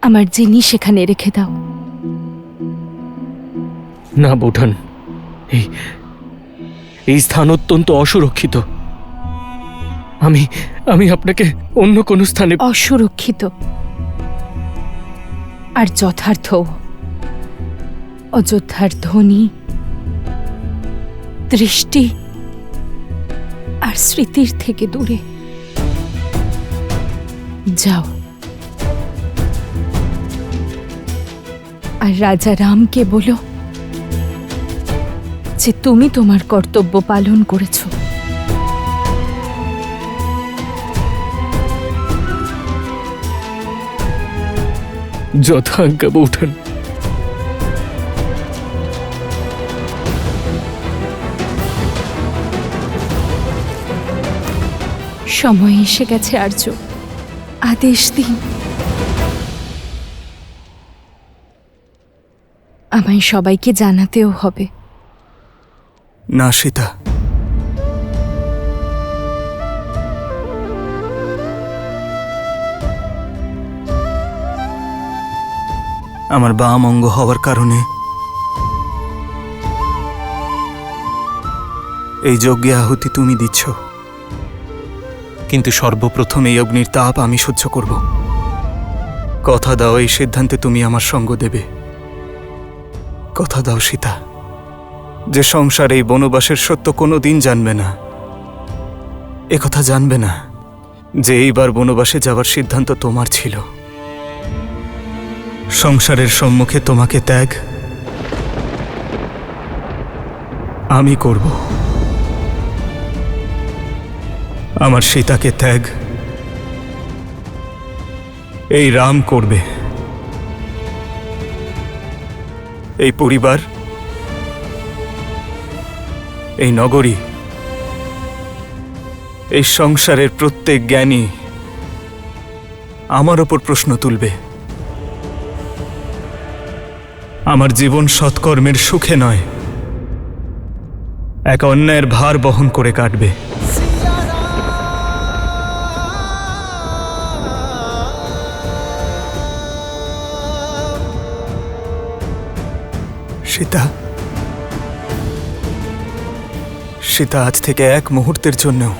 আমার জিনিস সেখানে রেখে দাও। না বৌঠান, এই স্থান অত্যন্ত অসুরক্ষিত। আমি আপনাকে অন্য কোনো স্থানে। অসুরক্ষিত আর যথার্থ। অযোধ্যার ধ্বনি, দৃষ্টি আর স্মৃতির থেকে দূরে। যাও, আর রাজা রামকে বলো যে তুমি তোমার কর্তব্য পালন করেছ। যথাজ্ঞা বৌঠান। সময় এসে গেছে আর্য, আদেশ দিন। আমায় সবাইকে জানাতেও হবে। না সীতা, আমার বাম অঙ্গ হওয়ার কারণে এই যজ্ঞে আহুতি তুমি দিচ্ছ, কিন্তু সর্বপ্রথম এই অগ্নির তাপ আমি সহ্য করব। কথা দাও, এই সিদ্ধান্তে তুমি আমার সঙ্গ দেবে। কথা দাও সীতা, যে সংসার এই বনবাসের সত্য কোনো দিন জানবে না। একথা জানবে না যে এইবার বনবাসে যাওয়ার সিদ্ধান্ত তোমার ছিল। সংসারের সম্মুখে তোমাকে ত্যাগ আমি করব। আমার সীতাকে ত্যাগ এই রাম করবে। এই পরিবার, এই নগরী, এই সংসারের প্রত্যেক জ্ঞানী আমার ওপর প্রশ্ন তুলবে। আমার জীবন সৎকর্মের সুখে নয়, এক অন্যায়ের ভার বহন করে কাটবে। সীতা, সীতা, আজ থেকে এক মুহূর্তের জন্যও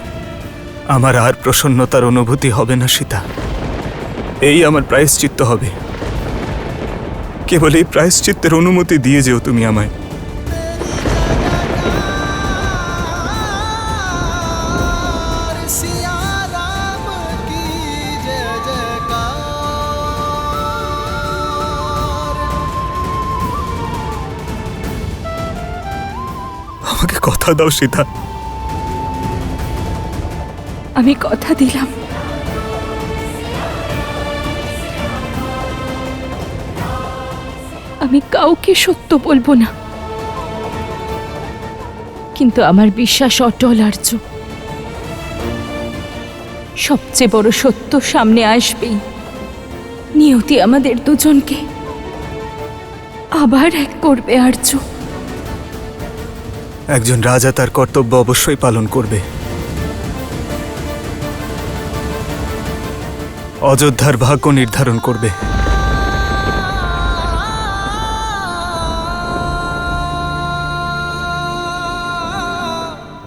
আমার আর প্রসন্নতার অনুভূতি হবে না সীতা। এই আমার প্রায়শ্চিত্ত হবে। কেবল এই প্রায়শ্চিত্তের অনুমতি দিয়ে যেও তুমি আমায়। আমাকে কথা দাও সীতা। আমি কথা দিলাম, আমি কাউকে সত্য বলবো না, কিন্তু আমার বিশ্বাস অটল আর্য। সবচেয়ে বড় সত্য সামনে আসবেই। নিয়তি আমাদের দুজনকে আবার এক করবে আর্য। একজন রাজা তার কর্তব্য অবশ্যই পালন করবে। অযোধ্যার ভাগ্য নির্ধারণ করবে।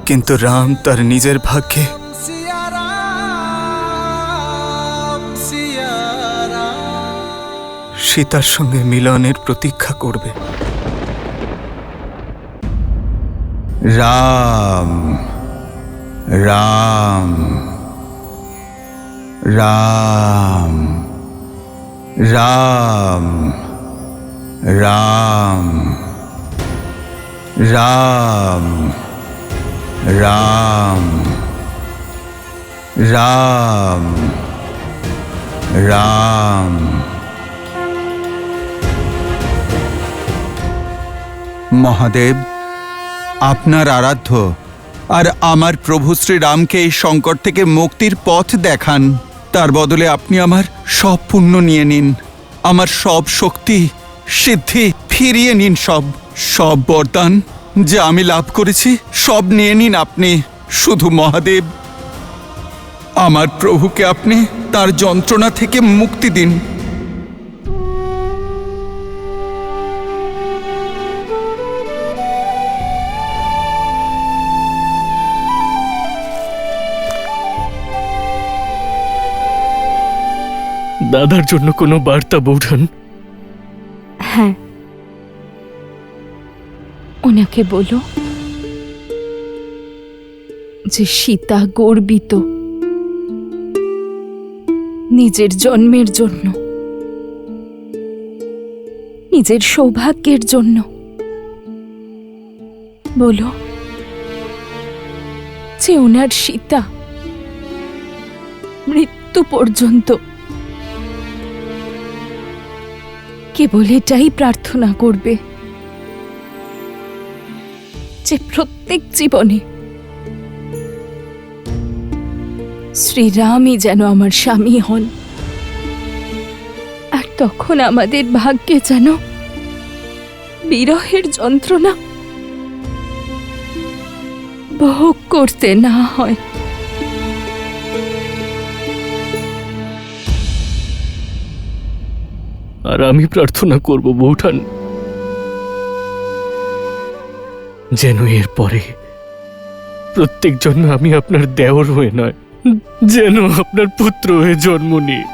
কিন্তু রাম তার নিজের ভাগ্যে সীতার সঙ্গে মিলনের প্রতীক্ষা করবে। রাম রাম রাম রাম রাম রাম রাম রাম রাম। মহাদেব, আপনার আরাধ্য আর আমার প্রভু শ্রীরামকে এই সংকট থেকে মুক্তির পথ দেখান। তার বদলে আপনি আমার সব পুণ্য নিয়ে নিন, আমার সব শক্তি সিদ্ধি ফিরিয়ে নিন, সব বরদান যে আমি লাভ করেছি সব নিয়ে নিন আপনি। শুধু মহাদেব, আমার প্রভুকে আপনি তার যন্ত্রণা থেকে মুক্তি দিন। দাদার জন্য কোনো বার্তা বৌঠান? হ্যাঁ, ওনাকে বলো যে সীতা গর্বিত নিজের জন্মের জন্য, নিজের সৌভাগ্যের জন্য। বলো যে ওনার সীতা মৃত্যু পর্যন্ত কেবল এটাই প্রার্থনা করবে যে প্রত্যেক জীবনে শ্রীরামই যেন আমার স্বামী হন, আর তখন আমাদের ভাগ্যে যেন বিরহের যন্ত্রণা ভোগ করতে না হয়। আর আমি প্রার্থনা করব বৌঠান, যেন এর পরে প্রত্যেক জন্মে আমি আপনার দেওর হয়ে নয়, যেন আপনার পুত্র হয়ে জন্ম নিই,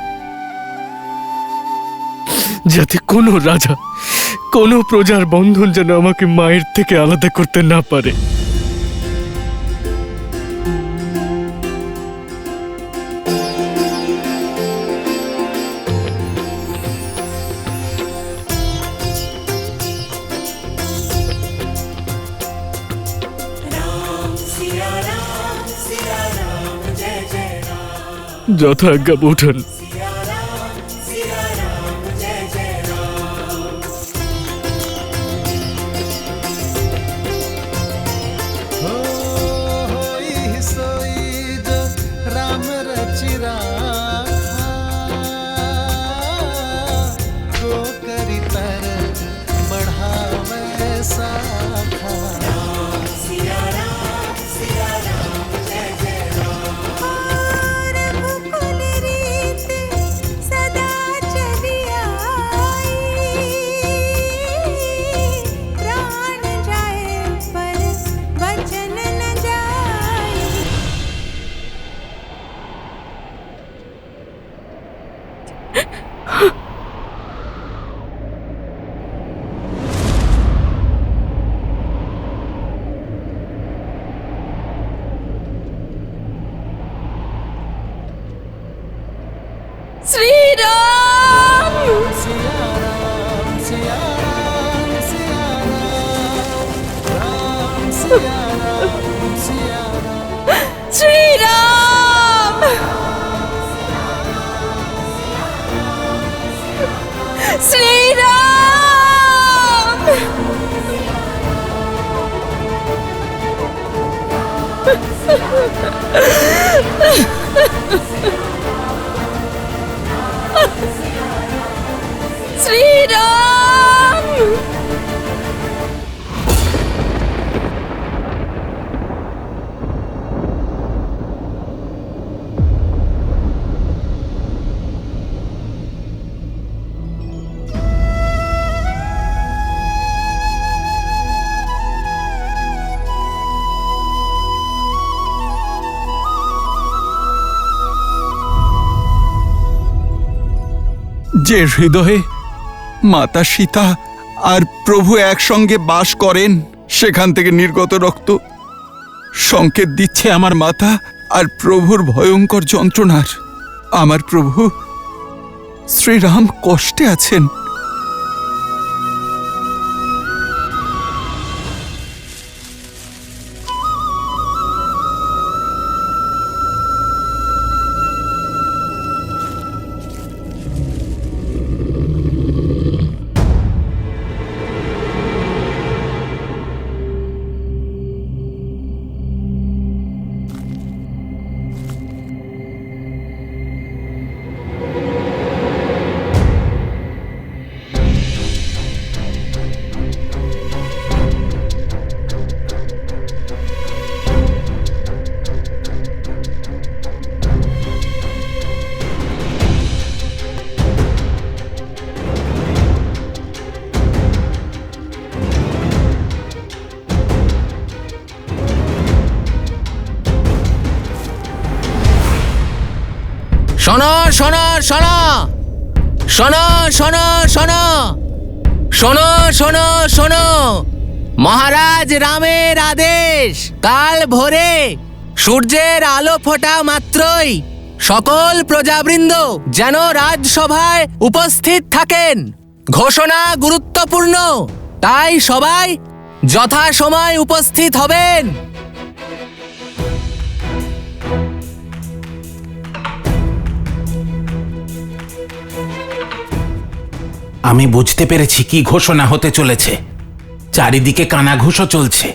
যাতে কোনো রাজা, কোনো প্রজার বন্ধন যেন আমাকে মায়ের থেকে আলাদা করতে না পারে। যথাজ্ঞা বৌঠান। শ্রীরাম! শ্রীরাম! শ্রীরাম! শ্রীরাম! যে হৃদয়ে মাতা সীতা আর প্রভু একসঙ্গে বাস করেন, সেখান থেকে নির্গত রক্ত সংকেত দিচ্ছে আমার মাতা আর প্রভুর ভয়ঙ্কর যন্ত্রণার। আমার প্রভু শ্রীরাম কষ্টে আছেন। শোনো শোনো শোনো, শোনো শোনো শোনো শোনো শোনো শোনো, মহারাজ রামের আদেশ, কাল ভোরে সূর্যের আলো ফোটা মাত্রই সকল প্রজাবৃন্দ যেন রাজসভায় উপস্থিত থাকেন। ঘোষণা গুরুত্বপূর্ণ, তাই সবাই যথাসময় উপস্থিত হবেন। আমি বুঝতে পেরেছি কি ঘোষণা হতে চলেছে। চারিদিকে কানাঘুষো চলছে।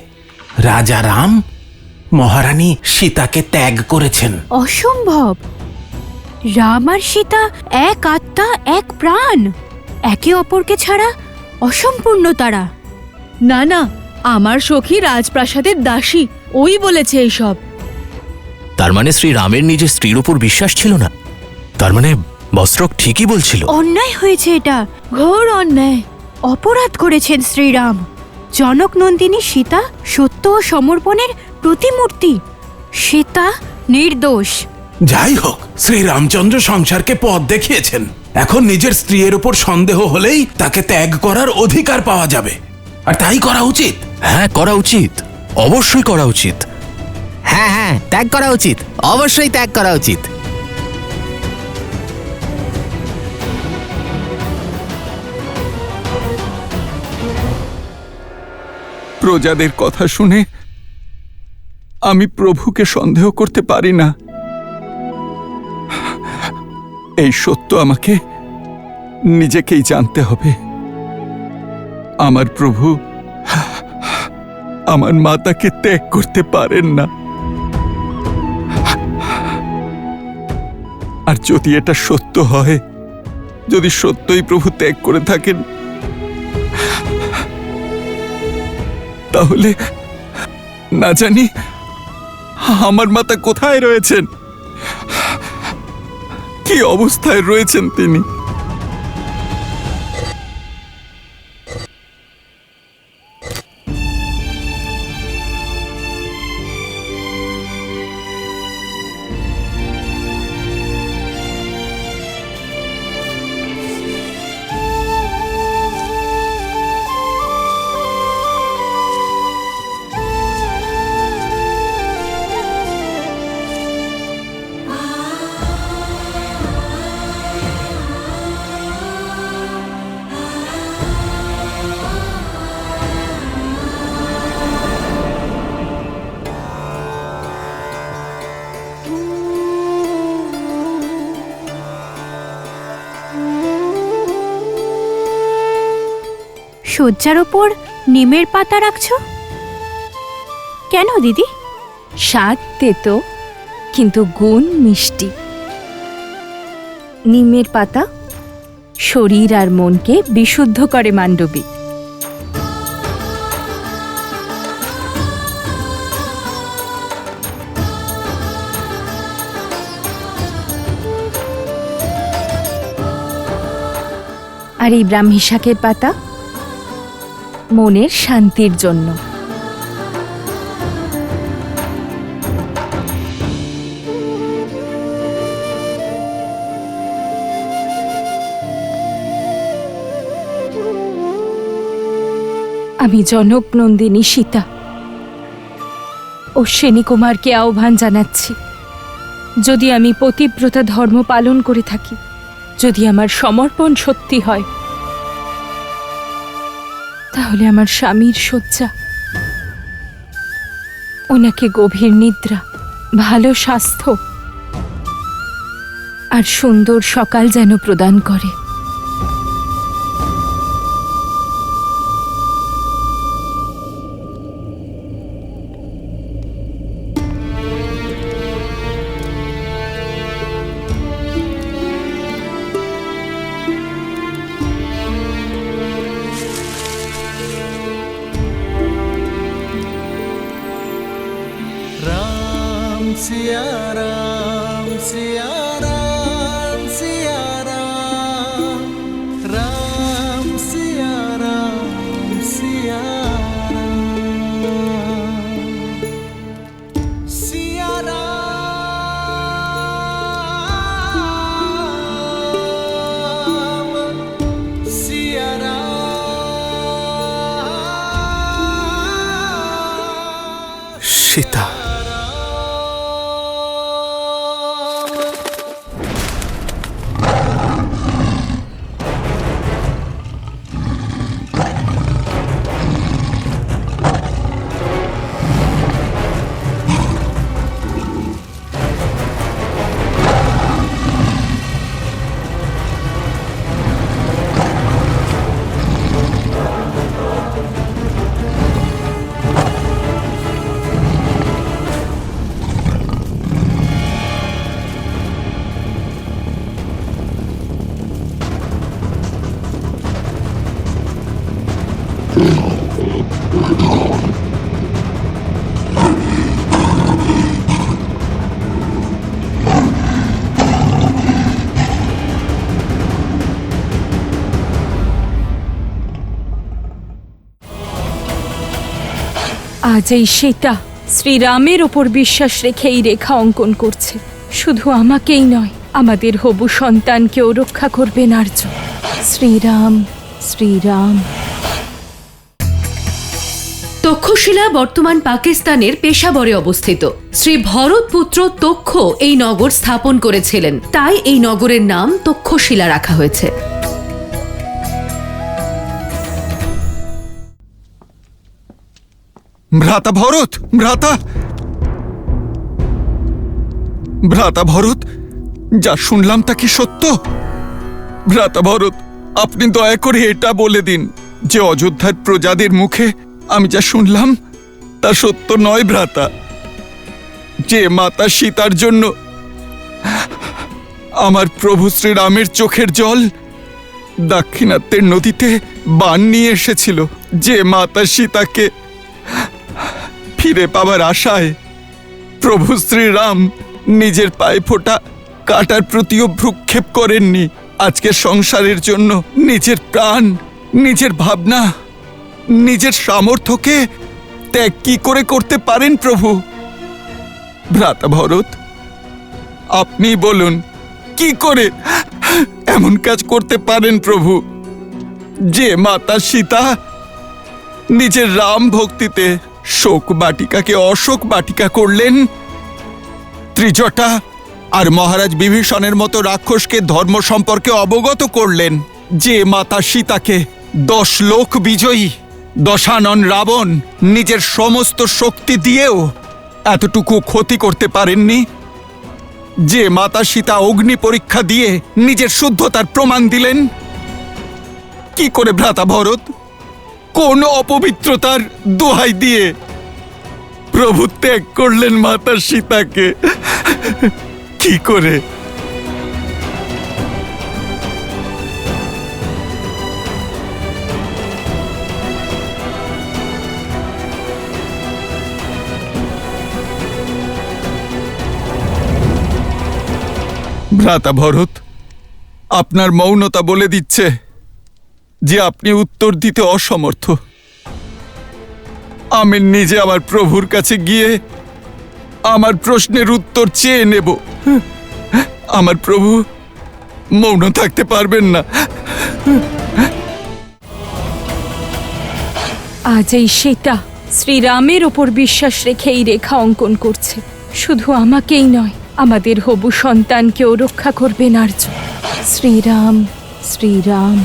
রাজা রাম মহারানী সীতাকে ত্যাগ করেছেন। অসম্ভব! রাম আর সীতা এক আত্মা, এক প্রাণ, একে অপরকে ছাড়া অসম্পূর্ণ তারা। না না, আমার সখী রাজপ্রাসাদের দাসী, ওই বলেছে এইসব। তার মানে শ্রী রামের নিজের স্ত্রীর উপর বিশ্বাস ছিল না? তার মানে বস্ত্রক ঠিকই বলছিল। অন্যায় হয়েছে, এটা ঘোর অন্যায়। অপরাধ করেছেন শ্রীরাম। জনক নন্দিনী সীতা সত্য ও সমর্পণের প্রতিমূর্তি। সীতা নির্দোষ। যাই হোক, শ্রীরামচন্দ্র সংসারকে পথ দেখিয়েছেন। এখন নিজের স্ত্রীর উপর সন্দেহ হলেই তাকে ত্যাগ করার অধিকার পাওয়া যাবে, আর তাই করা উচিত। হ্যাঁ, করা উচিত, অবশ্যই করা উচিত। হ্যাঁ হ্যাঁ, ত্যাগ করা উচিত, অবশ্যই ত্যাগ করা উচিত। প্রজাদের কথা শুনে আমি প্রভুকে সন্দেহ করতে পারি না। এই সত্য আমাকে নিজেকেই জানতে হবে। আমার প্রভু আমার মাতাকে ত্যাগ করতে পারেন না। আর যদি এটা সত্য হয়, যদি সত্যই প্রভু ত্যাগ করে থাকেন, তাহলে না জানি আমার মাতা কোথায় রয়েছেন, কি অবস্থায় রয়েছেন তিনি। শয্যার ওপর নিমের পাতা রাখছো কেন দিদি? স্বাদ তেতো, কিন্তু গুণ মিষ্টি। নিমের পাতা শরীর আর মনকে বিশুদ্ধ করে মান্ডবী। আর এই ব্রাহ্মী শাকের পাতা মনের শান্তির জন্য। আমি জনক নন্দিনী সীতা অশ্বিনী কুমারকে আহ্বান জানাচ্ছি, যদি আমি পতিব্রতা ধর্ম পালন করে থাকি, যদি আমার সমর্পণ সত্যি হয়, তাহলে আমার স্বামীর শয্যা, ওনাকে গভীর নিদ্রা, ভালো স্বাস্থ্য আর সুন্দর সকাল যেন প্রদান করে। सिया राम सिया राम सिया राम राम सिया राम सिया राम सिया राम সীতা। আজ এই সীতা শ্রীরামের ওপর বিশ্বাস রেখে এই রেখা অঙ্কন করছে। শুধু আমাকেই নয়, আমাদের হবু সন্তানকেও রক্ষা করবেন আর্য। শ্রীরাম শ্রীরাম। তক্ষশিলা বর্তমান পাকিস্তানের পেশাবরে অবস্থিত। শ্রী ভরত পুত্র তক্ষ এই নগর স্থাপন করেছিলেন, তাই এই নগরের নাম তক্ষশিলা রাখা হয়েছে। ভ্রাতা ভরত, ভ্রাতা ভরত, যা শুনলাম তা কি সত্য? ভ্রাতা ভরত, আপনি দয়া করে এটা বলে দিন যে অযোধ্যার প্রজাদের মুখে আমি যা শুনলাম তা সত্য নয় ভ্রাতা। যে মাতা সীতার জন্য আমার প্রভু শ্রীরামের চোখের জল দাক্ষিণাত্যের নদীতে বান নিয়ে এসেছিল, যে মাতা সীতাকে ফিরে পাবার আশায় প্রভু শ্রীরাম নিজের পায়ে ফোঁটা কাটার প্রতিও ভ্রুক্ষেপ করেননি, আজকে সংসারের জন্য নিজের প্রাণ, নিজের ভাবনা, নিজের সামর্থ্যকে ত্যাগ কি করে করতে পারেন প্রভু? ভ্রাতা ভরত, আপনি বলুন, কি করে এমন কাজ করতে পারেন প্রভু? যে মাতা সীতা নিজের রাম ভক্তিতে শোক বাটিকাকে অশোক বাটিকা করলেন, ত্রিজটা আর মহারাজ বিভীষণের মতো রাক্ষসকে ধর্ম সম্পর্কে অবগত করলেন, যে মাতা সীতাকে 10 লোক বিজয়ী দশানন রাবণ নিজের সমস্ত শক্তি দিয়েও এতটুকু ক্ষতি করতে পারেননি, যে মাতা সীতা অগ্নি পরীক্ষা দিয়ে নিজের শুদ্ধতার প্রমাণ দিলেন, কি করে ভ্রাতা ভরত? কোন অপবিত্রতার দোহাই দিয়ে প্রভু ত্যাগ করলেন মাতা সীতাকে? কি করে? ভ্রাতা ভরত, আপনার মৌনতা বলে দিচ্ছে যে আপনি উত্তর দিতে অসমর্থ। আমি নিজে আমার প্রভুর কাছে গিয়ে আমার প্রশ্নের উত্তর চেয়ে নেব। আমার প্রভু মৌন থাকতে পারবেন না। আজ এই সীতা শ্রীরামের ওপর বিশ্বাস রেখে এই রেখা অঙ্কন করছে। শুধু আমাকেই নয়, আমাদের হবু সন্তানকেও রক্ষা করবেন আর্য। শ্রীরাম শ্রীরাম।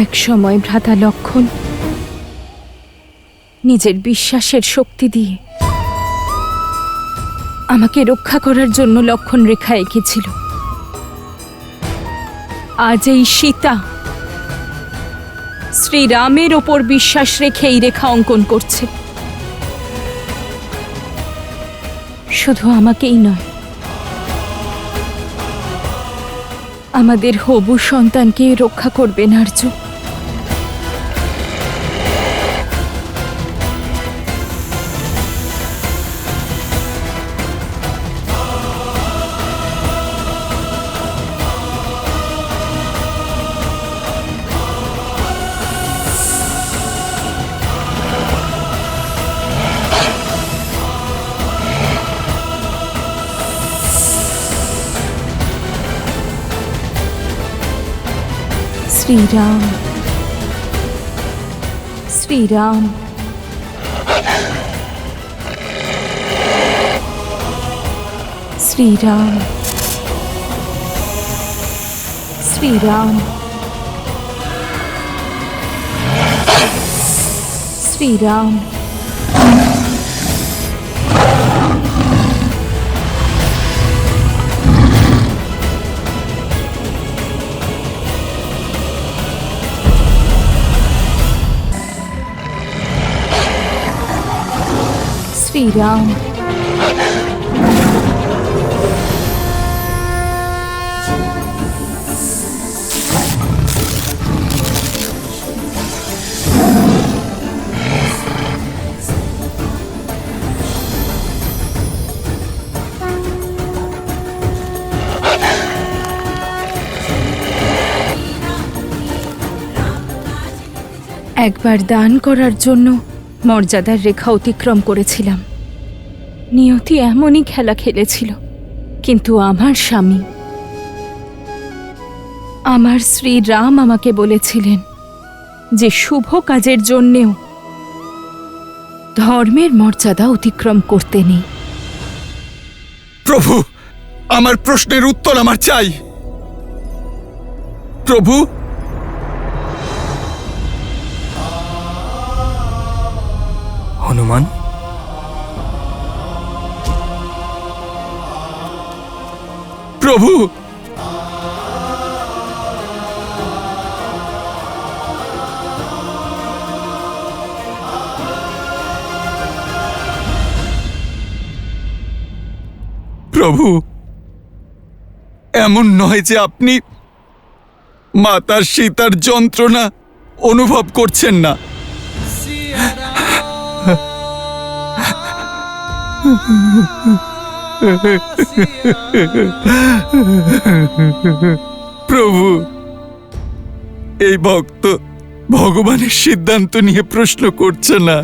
এক সময় ভ্রাতা লক্ষণ নিজের বিশ্বাসের শক্তি দিয়ে আমাকে রক্ষা করার জন্য লক্ষণ রেখা এঁকেছিল। আজ এই সীতা শ্রীরামের ওপর বিশ্বাস রেখে এই রেখা অঙ্কন করছে। শুধু আমাকেই নয়, আমাদের হবু সন্তানকে রক্ষা করবেন আর্য। শ্রীরাম, শ্রীরাম, শ্রীরাম, শ্রীরাম, শ্রীরাম। শ্রীরাম, একবার দান করার জন্য মর্যাদার রেখা অতিক্রম করেছিলাম। নিয়তি এমনই খেলা খেলেছিল, কিন্তু আমার স্বামী, আমার শ্রীরাম আমাকে বলেছিলেন যে শুভ কাজের জন্যেও ধর্মের মর্যাদা অতিক্রম করতে নেই। প্রভু, আমার প্রশ্নের উত্তর আমার চাই। প্রভু, হনুমান, প্রভু, প্রভু, এমন নয় যে আপনি মাতার সীতার যন্ত্রণা অনুভব করছেন না। প্রভু, এই ভক্ত ভগবানের সিদ্ধান্ত নিয়ে প্রশ্ন করছে না।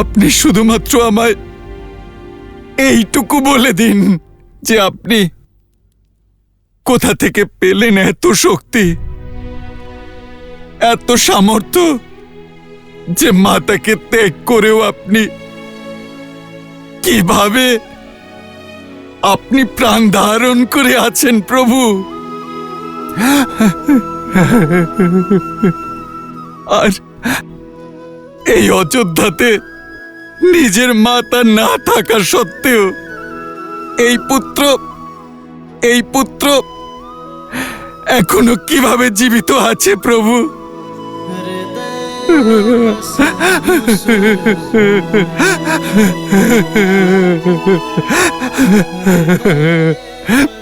আপনি শুধুমাত্র আমায় এইটুকু বলে দিন যে আপনি কোথা থেকে পেলেন এত শক্তি, এত সামর্থ্য, যে মাতাকে ত্যাগ করেও আপনি কিভাবে প্রাণ ধারণ করে আছেন প্রভু। আর এই অযোধ্যাতে নিজের মাতা না থাকা সত্ত্বেও এই পুত্র এখনো কিভাবে জীবিত আছে প্রভু।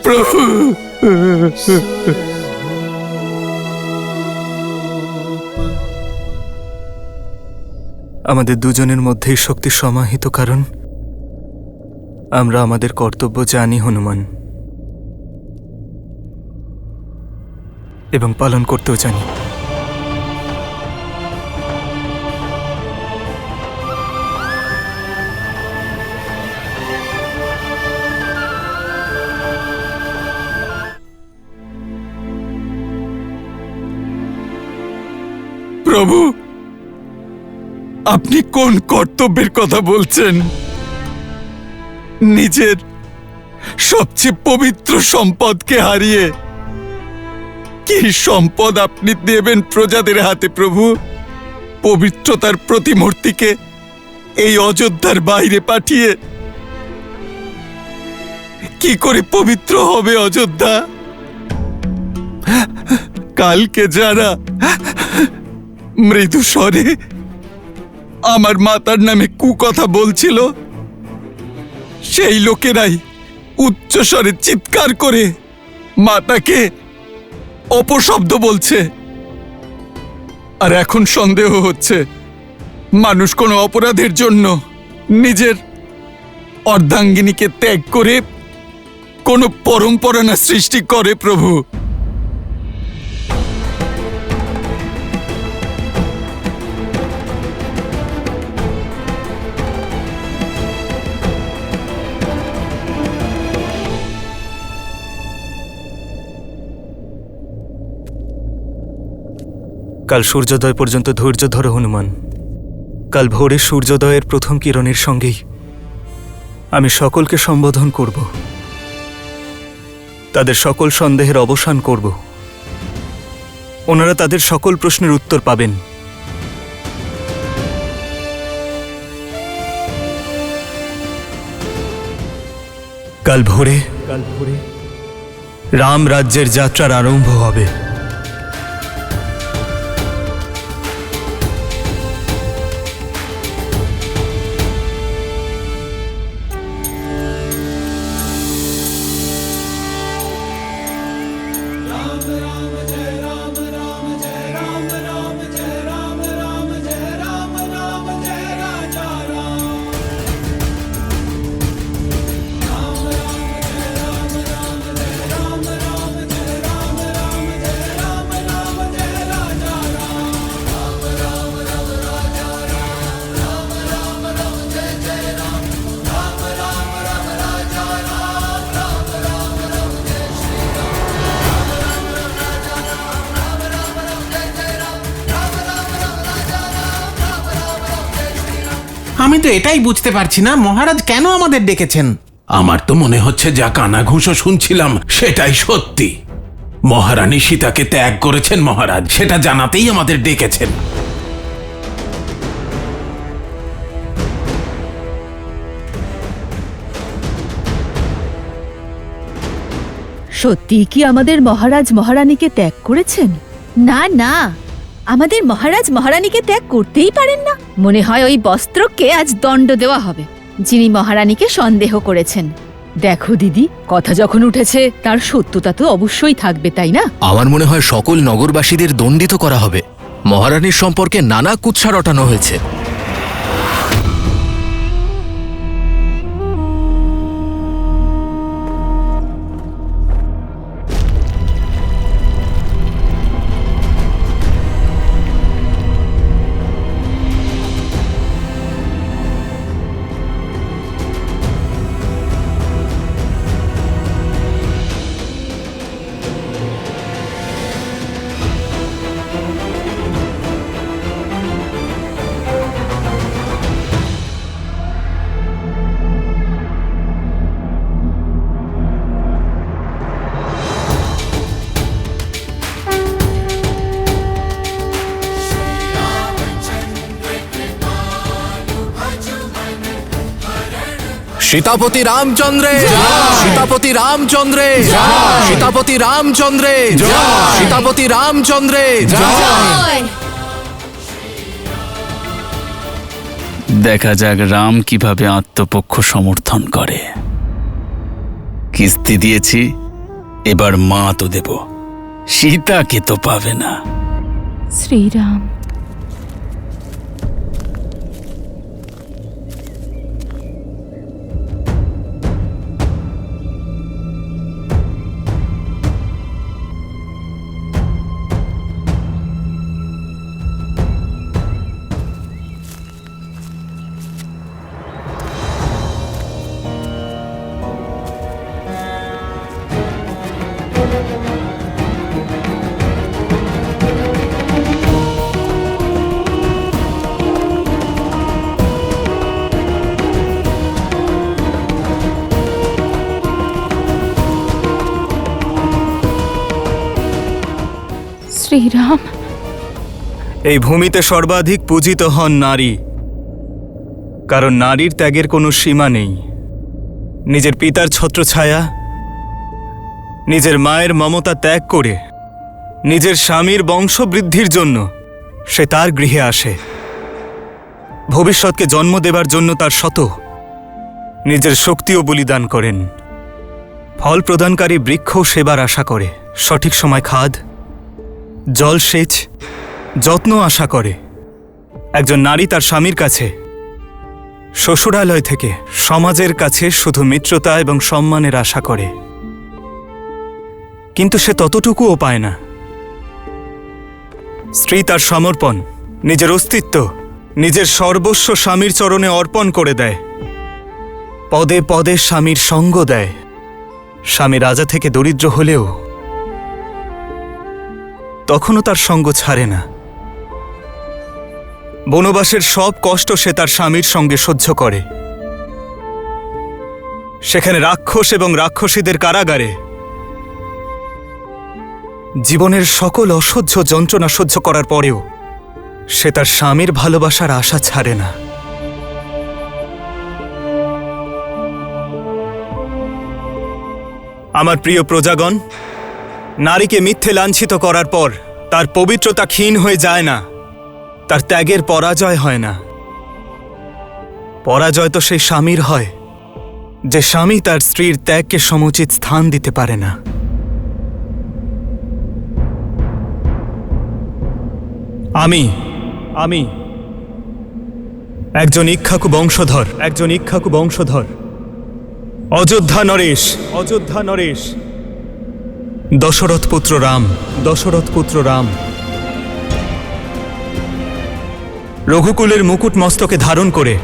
প্রভু, আমাদের দুজনের মধ্যেই শক্তি সমাহিত, কারণ আমরা আমাদের কর্তব্য জানি হনুমান, এবং পালন করতেও জানি। প্রভু, আপনি কোন কর্তব্যের কথা বলছেন? নিজের সবচেয়ে পবিত্র সম্পদকে হারিয়ে কি সম্পদ আপনি দেবেন প্রজাদের হাতে প্রভু? পবিত্রতার প্রতিমূর্তিকে এই অযোধ্যার বাইরে পাঠিয়ে কি করে পবিত্র হবে অযোধ্যা? কালকে যারা মৃদু স্বরে আমার মাতার নামে কুকথা বলছিল, সেই লোকেরাই উচ্চ স্বরে চিৎকার করে মাতাকে অপশব্দ বলছে। আর এখন সন্দেহ হচ্ছে মানুষ কোনো অপরাধের জন্য নিজের অর্ধাঙ্গিনীকে ত্যাগ করে কোনো পরম্পরা না সৃষ্টি করে। প্রভু, কাল সূর্যোদয় পর্যন্ত ধৈর্য ধরো হনুমান। কাল ভোরে সূর্যোদয়ের প্রথম কিরণের সঙ্গেই আমি সকলকে সম্বোধন করব, তাদের সকল সন্দেহের অবসান করব। ওনারা তাদের সকল প্রশ্নের উত্তর পাবেন। কাল ভোরে রাম রাজ্যের যাত্রার আরম্ভ হবে। আমি তো এটাই বুঝতে পারছি না মহারাজ কেন আমাদের ডেকেছেন। আমার তো মনে হচ্ছে যা কানাঘুষো শুনছিলাম সেটাই সত্যি। মহারানী সীতাকে ত্যাগ করেছেন মহারাজ, সেটা জানাতেই আমাদের ডেকেছেন। সত্যি কি আমাদের মহারাজ মহারানীকে ত্যাগ করেছেন? না না, আমাদের মহারাজ মহারানীকে ত্যাগ করতেই পারেন না। মনে হয় ওই বস্ত্রকে আজ দণ্ড দেওয়া হবে, যিনি মহারানীকে সন্দেহ করেছেন। দেখো দিদি, কথা যখন উঠেছে তার সত্যতা তো অবশ্যই থাকবে, তাই না? আমার মনে হয় সকল নগরবাসীদের দণ্ডিত করা হবে। মহারানীর সম্পর্কে নানা কুৎসা রটানো হয়েছে। সীতাপতি রামচন্দ্রে, সীতাপতি রামচন্দ্রে, সীতাপতি রামচন্দ্রে, সীতাপতি রামচন্দ্রে। দেখা যাক রাম কিভাবে আত্মপক্ষ সমর্থন করে। কিস্তি দিয়েছি, এবার মা তো দেব, সীতাকে তো পাবে না। শ্রীরাম, এই ভূমিতে সর্বাধিক পূজিত হন নারী, কারণ নারীর ত্যাগের কোনো সীমা নেই। নিজের পিতার ছত্রছায়া, নিজের মায়ের মমতা ত্যাগ করে নিজের স্বামীর বংশবৃদ্ধির জন্য সে তার গৃহে আসে। ভবিষ্যৎকে জন্ম দেবার জন্য তার শত নিজের শক্তিও বলিদান করেন। ফল প্রদানকারী বৃক্ষ সেবার আশা করে, সঠিক সময় খাদ, জলসেচ, যত্ন আশা করে। একজন নারী তার স্বামীর কাছে, শ্বশুরালয় থেকে সমাজের কাছে শুধু মিত্রতা এবং সম্মানের আশা করে, কিন্তু সে ততটুকুও পায় না। স্ত্রী তার সমর্পণ, নিজের অস্তিত্ব, নিজের সর্বস্ব স্বামীর চরণে অর্পণ করে দেয়। পদে পদে স্বামীর সঙ্গ দেয়। স্বামী রাজা থেকে দরিদ্র হলেও তখনও তার সঙ্গ ছাড়ে না। বনবাসের সব কষ্ট সে তার স্বামীর সঙ্গে সহ্য করে। সেখানে রাক্ষস এবং রাক্ষসীদের কারাগারে জীবনের সকল অসহ্য যন্ত্রণা সহ্য করার পরেও সে তার স্বামীর ভালোবাসার আশা ছাড়ে না। আমার প্রিয় প্রজাগণ, নারীকে মিথ্যে লাঞ্ছিত করার পর তার পবিত্রতা ক্ষীণ হয়ে যায় না, তার ত্যাগের পরাজয় হয় না। পরাজয় তো সেই স্বামীর হয় যে স্বামী তার স্ত্রীর ত্যাগকে সমুচিত স্থান দিতে পারে না। আমি একজন ইক্ষ্বাকু বংশধর, অযোধ্যা নরেশ, দশরথ পুত্র রাম, রঘুকুলের মুকুট মস্তকে ধারণ করে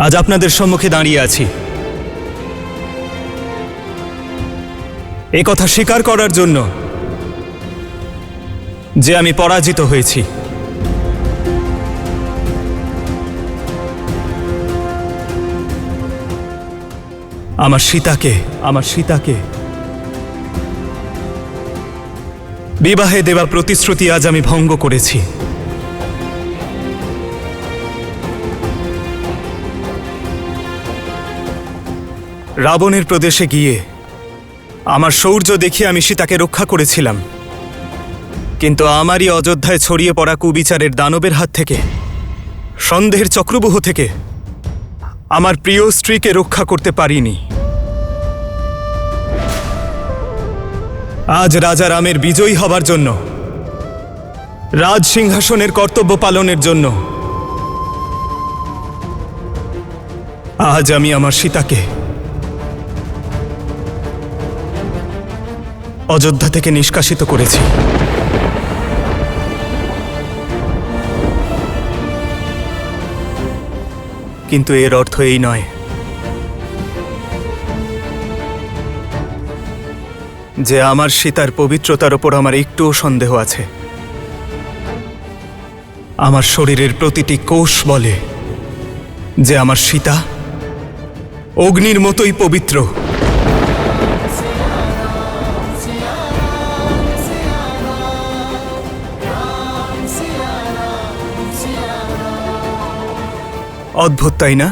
আজ আপনাদের সম্মুখে দাঁড়িয়ে আছি। এ কথা স্বীকার করার জন্য যে আমি পরাজিত হয়েছি। আমার সীতাকে বিবাহে দেওয়া প্রতিশ্রুতি আজ আমি ভঙ্গ করেছি। রাবণের প্রদেশে গিয়ে আমার শৌর্য দেখিয়ে আমি সীতাকে রক্ষা করেছিলাম, কিন্তু আমারই অযোধ্যায় ছড়িয়ে পড়া কুবিচারের দানবের হাত থেকে, সন্দেহের চক্রব্যূহ থেকে আমার প্রিয় স্ত্রীকে রক্ষা করতে পারিনি। আজ রাজা রামের বিজয়ী হবার জন্য, রাজ সিংহাসনের কর্তব্য পালনের জন্য আজ আমি আমার সীতাকে অযোধ্যা থেকে নিষ্কাশিত করেছি। কিন্তু এর অর্থ এই নয় যে আমার সীতার পবিত্রতার ওপর আমার একটুও সন্দেহ আছে। আমার শরীরের প্রতিটি কোষ বলে যে আমার সীতা অগ্নির মতোই পবিত্র। অদ্ভুত তাই না?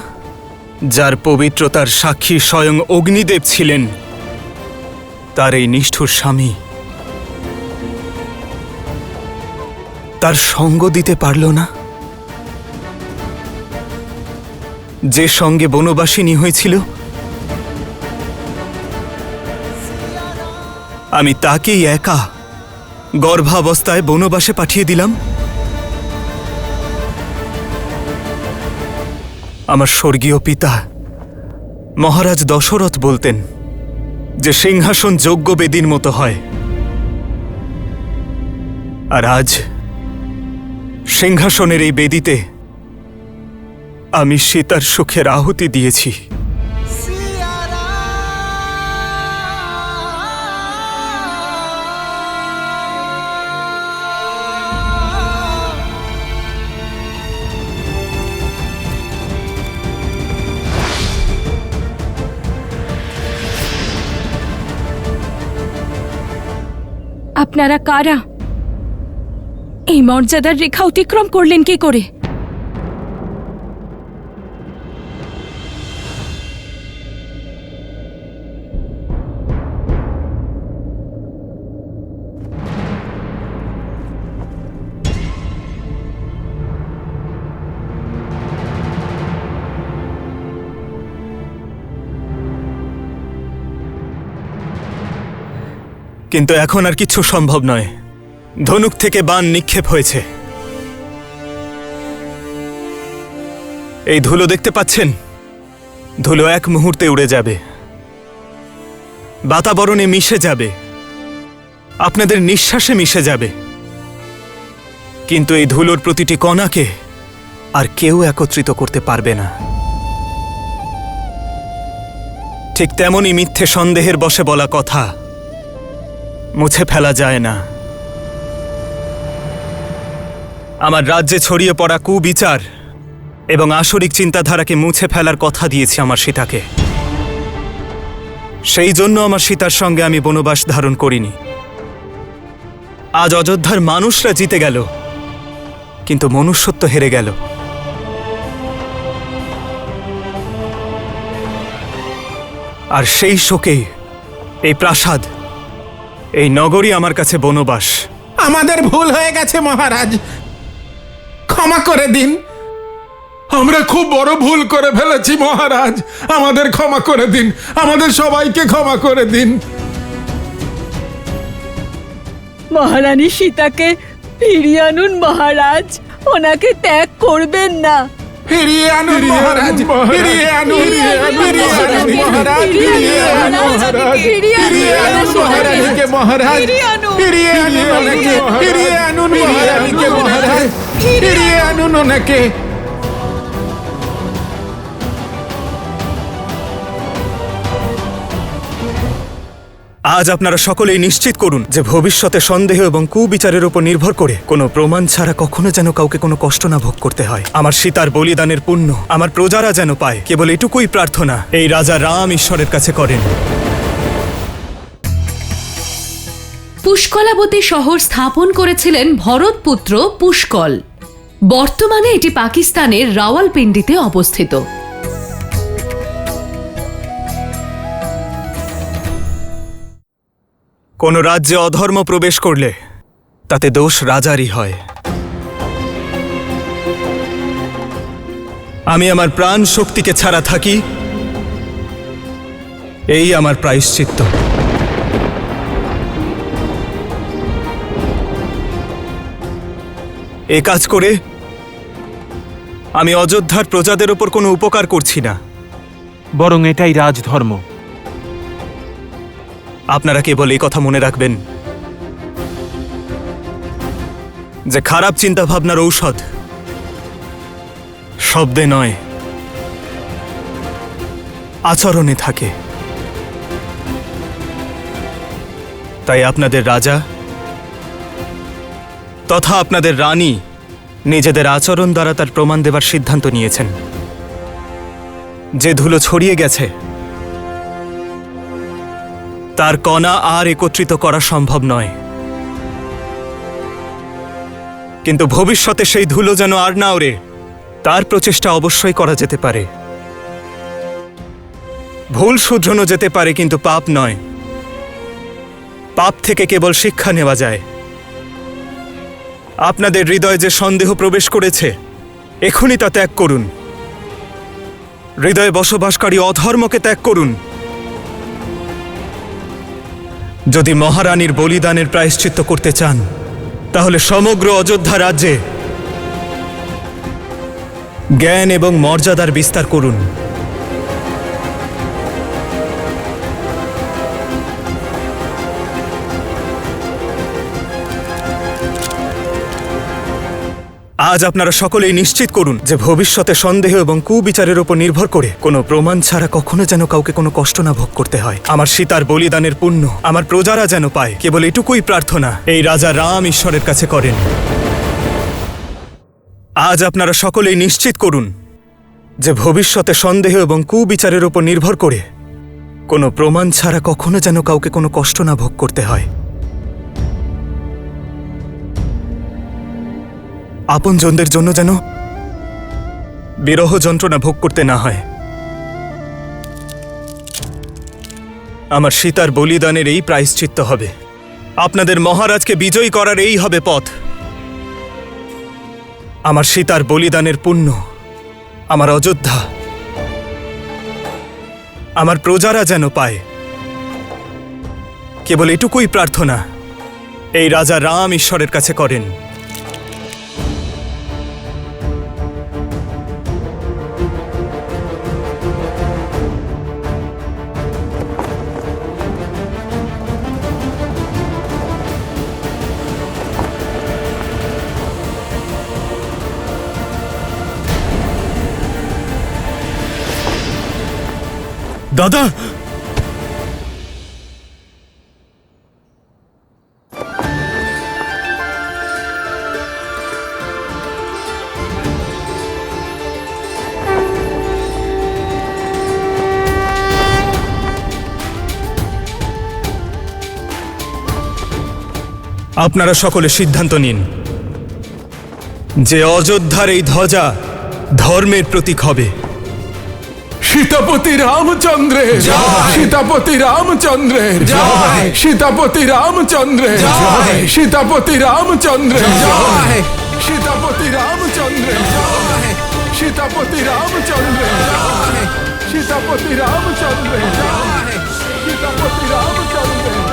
যার পবিত্রতার সাক্ষী স্বয়ং অগ্নিদেব ছিলেন, তার এই নিষ্ঠুর স্বামী তার সঙ্গ দিতে পারল না। যে সঙ্গে বনবাসিনী হয়েছিল, আমি তাকেই একা গর্ভাবস্থায় বনবাসে পাঠিয়ে দিলাম। আমার স্বর্গীয় পিতা মহারাজ দশরথ বলতেন যে সিংহাসন যোগ্য বেদীর মতো হয়, আর আজ সিংহাসনের এই বেদিতে আমি সীতার সুখের আহুতি দিয়েছি। আপনারা কারা? এই মর্যাদার রেখা অতিক্রম করলেন কি করে? কিন্তু এখন আর কিছু সম্ভব নয়। ধনুক থেকে বাণ নিক্ষেপ হয়েছে। এই ধুলো দেখতে পাচ্ছেন? ধুলো এক মুহূর্তে উড়ে যাবে, বাতাবরণে মিশে যাবে, আপনাদের নিঃশ্বাসে মিশে যাবে। কিন্তু এই ধুলোর প্রতিটি কণাকে আর কেউ একত্রিত করতে পারবে না। ঠিক তেমনই মিথ্যে সন্দেহের বশে বলা কথা মুছে ফেলা যায় না। আমার রাজ্যে ছড়িয়ে পড়া কুবিচার এবং আসরিক চিন্তাধারাকে মুছে ফেলার কথা দিয়েছি আমার সীতাকে। সেই জন্য আমার সীতার সঙ্গে আমি বনবাস ধারণ করিনি। আজ অযোধ্যার মানুষরা জিতে গেল, কিন্তু মনুষ্যত্ব হেরে গেল। আর সেই শোকে এই প্রাসাদ, এই নগরী আমার কাছে বনবাস। আমাদের ভুল হয়ে গেছে মহারাজ, ক্ষমা করে দিন। আমরা খুব বড় ভুল করে ফেলেছি মহারাজ, আমাদের ক্ষমা করে দিন, আমাদের সবাইকে ক্ষমা করে দিন। মহারানী সীতাকে ফিরিয়ে আনুন মহারাজ, ওনাকে ত্যাগ করবেন না। ফিরিয়ে আনুন মহারাজ, ফিরিয়ে আনুন, ফিরিয়ে আনুন মহারাজ, ফিরিয়ে আনুন মহারাজ, ফিরিয়ে আনুন মহারানীকে মহারাজ, ফিরিয়ে আনুন ওনাকে, ফিরিয়ে আনুন মহারানীকে মহারাজ, ফিরিয়ে আনুন ওনাকে। আজ আপনারা সকলেই নিশ্চিত করুন যে ভবিষ্যতে সন্দেহ এবং কুবিচারের উপর নির্ভর করে কোনো প্রমাণ ছাড়া কখনো যেন কাউকে কোনো কষ্ট না ভোগ করতে হয়। আমার সীতার বলিদানের পুণ্য আমার প্রজারা যেন পায়, কেবল এটুকুই প্রার্থনা এই রাজা রাম ঈশ্বরের কাছে করেন। পুষ্কলাবতী শহর স্থাপন করেছিলেন ভরতপুত্র পুষ্কল। বর্তমানে এটি পাকিস্তানের রাওয়ালপিন্ডিতে অবস্থিত। কোনো রাজ্যে অধর্ম প্রবেশ করলে তাতে দোষ রাজারই হয়। আমি আমার প্রাণ শক্তিকে ছাড়া থাকি, এই আমার প্রায়শ্চিত্ত। এ কাজ করে আমি অযোধ্যার প্রজাদের ওপর কোনো উপকার করছি না, বরং এটাই রাজধর্ম। আপনারা কেবল এই কথা মনে রাখবেন যে খারাপ চিন্তাভাবনার ঔষধ শব্দে নয়, আচরণে থাকে। তাই আপনাদের রাজা তথা আপনাদের রানী নিজেদের আচরণ দ্বারা তার প্রমাণ দেবার সিদ্ধান্ত নিয়েছেন। যে ধুলো ছড়িয়ে গেছে তার কণা আর একত্রিত করা সম্ভব নয়, কিন্তু ভবিষ্যতে সেই ধুলো যেন আর না ওড়ে তার প্রচেষ্টা অবশ্যই করা যেতে পারে। ভুল শুধরানো যেতে পারে, কিন্তু পাপ নয়। পাপ থেকে কেবল শিক্ষা নেওয়া যায়। আপনাদের হৃদয়ে যে সন্দেহ প্রবেশ করেছে এখনই তা ত্যাগ করুন। হৃদয়ে বসবাসকারী অধর্মকে ত্যাগ করুন। যদি মহারানীর বলিদানের প্রায়শ্চিত্ত করতে চান তাহলে সমগ্র অযোধ্যা রাজ্যে জ্ঞান এবং মর্যাদার বিস্তার করুন। আজ আপনারা সকলেই নিশ্চিত করুন যে ভবিষ্যতে সন্দেহ এবং কুবিচারের উপর নির্ভর করে কোনো প্রমাণ ছাড়া কখনো যেন কাউকে কোনো কষ্ট না ভোগ করতে হয়। আমার সীতার বলিদানের পুণ্য আমার প্রজারা যেন পায়, কেবল এটুকুই প্রার্থনা এই রাজা রাম ঈশ্বরের কাছে করেন। আজ আপনারা সকলেই নিশ্চিত করুন যে ভবিষ্যতে সন্দেহ এবং কুবিচারের উপর নির্ভর করে কোনো প্রমাণ ছাড়া কখনো যেন কাউকে কোনো কষ্ট না ভোগ করতে হয়। আপনজনদের জন্য যেন বিরহ যন্ত্রণা ভোগ করতে না হয়। আমার সীতার বলিদানের এই প্রায়শ্চিত্ত হবে। আপনাদের মহারাজকে বিজয়ী করার এই হবে পথ। আমার সীতার বলিদানের পুণ্য আমার অযোধ্যা, আমার প্রজারা যেন পায়। কেবল এটুকুই প্রার্থনা এই রাজা রাম ঈশ্বরের কাছে করেন। দাদা, আপনারা সকলে সিদ্ধান্ত নিন যে অযোধ্যার এই ধ্বজা ধর্মের প্রতীক হবে। সীতাপতি রামচন্দ্রের জয়, সীতাপতি রামচন্দ্রের জয়, সীতাপতি রামচন্দ্রের জয়, সীতাপতি রামচন্দ্রের জয়, সীতাপতি রামচন্দ্রের জয়, সীতাপতি রামচন্দ্রের জয়, সীতাপতি রামচন্দ্রের জয়, সীতাপতি রামচন্দ্রের